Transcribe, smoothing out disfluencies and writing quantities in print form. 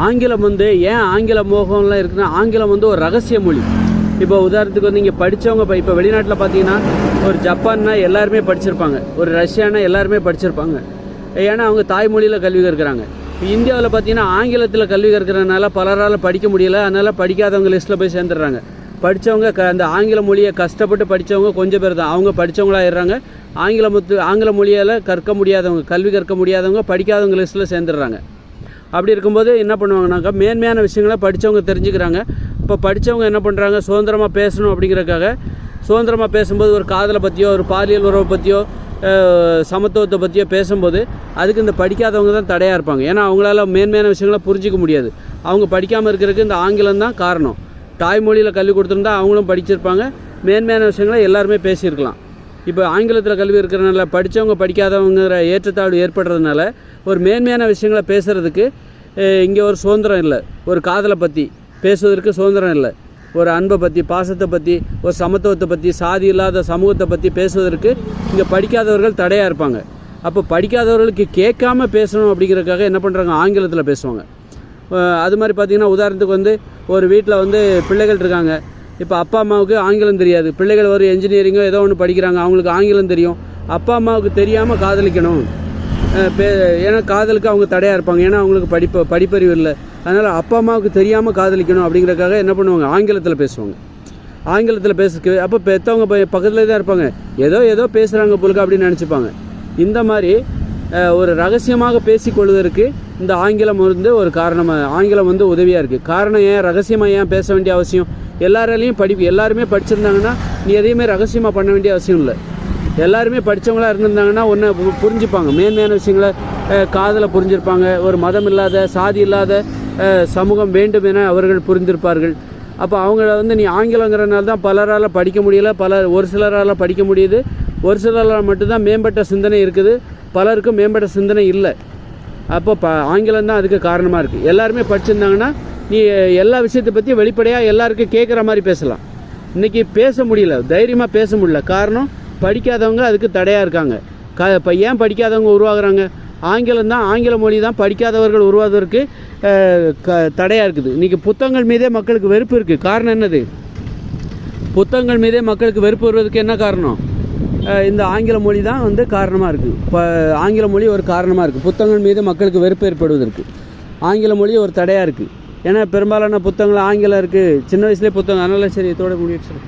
ஆங்கிலம் வந்து ஏன் ஆங்கில மோகம்லாம் இருக்குன்னா, ஆங்கிலம் வந்து ஒரு ரகசிய மொழி. இப்போ உதாரணத்துக்கு வந்து இங்கே படித்தவங்க இப்போ வெளிநாட்டில் பார்த்தீங்கன்னா, ஒரு ஜப்பான்னா எல்லாருமே படிச்சிருப்பாங்க, ஒரு ரஷ்யானா எல்லாருமே படிச்சிருப்பாங்க. ஏன்னா அவங்க தாய்மொழியில் கல்வி கற்கிறாங்க. இப்போ இந்தியாவில் பார்த்தீங்கன்னா ஆங்கிலத்தில் கல்வி கற்கிறதுனால பலரால் படிக்க முடியல, அதனால் படிக்காதவங்க லிஸ்ட்டில் போய் சேர்ந்துடுறாங்க. படித்தவங்க அந்த ஆங்கில மொழியை கஷ்டப்பட்டு படித்தவங்க கொஞ்சம் பேர் தான். அவங்க படித்தவங்களாகிடுறாங்க. ஆங்கில மொழியால் கற்க முடியாதவங்க, கல்வி கற்க முடியாதவங்க படிக்காதவங்க லிஸ்ட்டில் சேர்ந்துடுறாங்க. அப்படி இருக்கும்போது என்ன பண்ணுவாங்கனாக்கா, மேன்மையான விஷயங்களை படித்தவங்க தெரிஞ்சுக்கிறாங்க. இப்போ படித்தவங்க என்ன பண்ணுறாங்க, சுதந்திரமாக பேசணும் அப்படிங்கிறதுக்காக சுதந்திரமாக பேசும்போது ஒரு காதலை பற்றியோ, ஒரு பாலியல் உறவை பற்றியோ, சமத்துவத்தை பற்றியோ பேசும்போது அதுக்கு இந்த படிக்காதவங்க தான் தடையாக இருப்பாங்க. ஏன்னா அவங்களால மேன்மையான விஷயங்களை புரிஞ்சிக்க முடியாது. அவங்க படிக்காமல் இருக்கிறதுக்கு இந்த ஆங்கிலம் தான் காரணம். தாய்மொழியில் கல்வி கொடுத்துருந்தா அவங்களும் படிச்சிருப்பாங்க, மேன்மையான விஷயங்களை எல்லாருமே பேசியிருக்கலாம். இப்போ ஆங்கிலத்தில் கல்வி இருக்கிறதுனால படித்தவங்க படிக்காதவங்கிற ஏற்றத்தாழ்வு ஏற்படுறதுனால ஒரு மேன்மையான விஷயங்களை பேசுகிறதுக்கு இங்கே ஒரு சுதந்திரம் இல்லை. ஒரு காதலை பற்றி பேசுவதற்கு சுதந்திரம் இல்லை. ஒரு அன்பை பற்றி, பாசத்தை பற்றி, ஒரு சமத்துவத்தை பற்றி, சாதி இல்லாத சமூகத்தை பற்றி பேசுவதற்கு இங்கே படிக்காதவர்கள் தடையாக இருப்பாங்க. அப்போ படிக்காதவர்களுக்கு கேட்காம பேசணும் அப்படிங்கிறதுக்காக என்ன பண்ணுறாங்க, ஆங்கிலத்தில் பேசுவாங்க. அது மாதிரி பார்த்திங்கன்னா, உதாரணத்துக்கு வந்து ஒரு வீட்டில் வந்து பிள்ளைகள் இருக்காங்க. இப்போ அப்பா அம்மாவுக்கு ஆங்கிலம் தெரியாது. பிள்ளைகள் ஒரு என்ஜினியரிங்கோ ஏதோ ஒன்று படிக்கிறாங்க, அவங்களுக்கு ஆங்கிலம் தெரியும். அப்பா அம்மாவுக்கு தெரியாமல் காதலிக்கணும், ஏன்னா காதலுக்கு அவங்க தடையாக இருப்பாங்க. ஏன்னா அவங்களுக்கு படிப்பறிவு இல்லை. அதனால் அப்பா அம்மாவுக்கு தெரியாமல் காதலிக்கணும் அப்படிங்கிறதுக்காக என்ன பண்ணுவாங்க, ஆங்கிலத்தில் பேசுவாங்க. ஆங்கிலத்தில் அப்போ பெற்றவங்க பக்கத்தில் தான் இருப்பாங்க, ஏதோ பேசுகிறாங்க போலுக்கு அப்படின்னு நினச்சிப்பாங்க. இந்த மாதிரி ஒரு ரகசியமாக பேசிக்கொள்வதற்கு இந்த ஆங்கிலம் வந்து ஒரு காரணமாக, ஆங்கிலம் வந்து உதவியாக இருக்குது. காரணம் ஏன் ரகசியமாக ஏன் பேச வேண்டிய அவசியம்? எல்லாராலையும் எல்லாருமே படிச்சிருந்தாங்கன்னா நீ எதையுமே ரகசியமாக பண்ண வேண்டிய அவசியம் இல்லை. எல்லாருமே படித்தவங்களாக இருந்திருந்தாங்கன்னா ஒன்று புரிஞ்சுப்பாங்க, மேன்மையான விஷயங்களை, காதலை புரிஞ்சிருப்பாங்க. ஒரு மதம் இல்லாத, சாதி இல்லாத சமூகம் வேண்டும் என அவர்கள் புரிந்திருப்பார்கள். அப்போ அவங்கள வந்து நீ ஆங்கிலங்கிறனால தான் பலரால் படிக்க முடியலை, ஒரு சிலரால் படிக்க முடியுது. ஒரு சிலரால் மட்டும்தான் மேம்பட்ட சிந்தனை இருக்குது, பலருக்கும் மேம்பட்ட சிந்தனை இல்லை. அப்போ ஆங்கிலம் தான் அதுக்கு காரணமாக இருக்குது. எல்லாருமே படிச்சிருந்தாங்கன்னா நீ எல்லா விஷயத்தை பற்றி வெளிப்படையாக எல்லாருக்கும் கேட்குற மாதிரி பேசலாம். இன்றைக்கி பேச முடியல, தைரியமாக பேச முடியல. காரணம், படிக்காதவங்க அதுக்கு தடையாக இருக்காங்க. இப்போ ஏன் படிக்காதவங்க உருவாகுறாங்க? ஆங்கில மொழி தான் படிக்காதவர்கள் உருவாவதற்கு தடையாக இருக்குது. இன்றைக்கி புத்தகங்கள் மீதே மக்களுக்கு வெறுப்பு இருக்குது. காரணம் என்னது? புத்தகங்கள் மீதே மக்களுக்கு வெறுப்பு வருவதற்கு என்ன காரணம்? இந்த ஆங்கில மொழி தான் வந்து காரணமாக இருக்குது. இப்போ ஆங்கில மொழி ஒரு காரணமாக இருக்குது புத்தகங்கள் மீது மக்களுக்கு வெறுப்பு ஏற்படுவதற்கு. ஆங்கில மொழி ஒரு தடையாக இருக்குது. ஏன்னா பெரும்பாலான புத்தகங்கள் ஆங்கிலம் இருக்குது, சின்ன வயசுலேயே புத்தகம். அதனால சரி, இதோட முடிவு.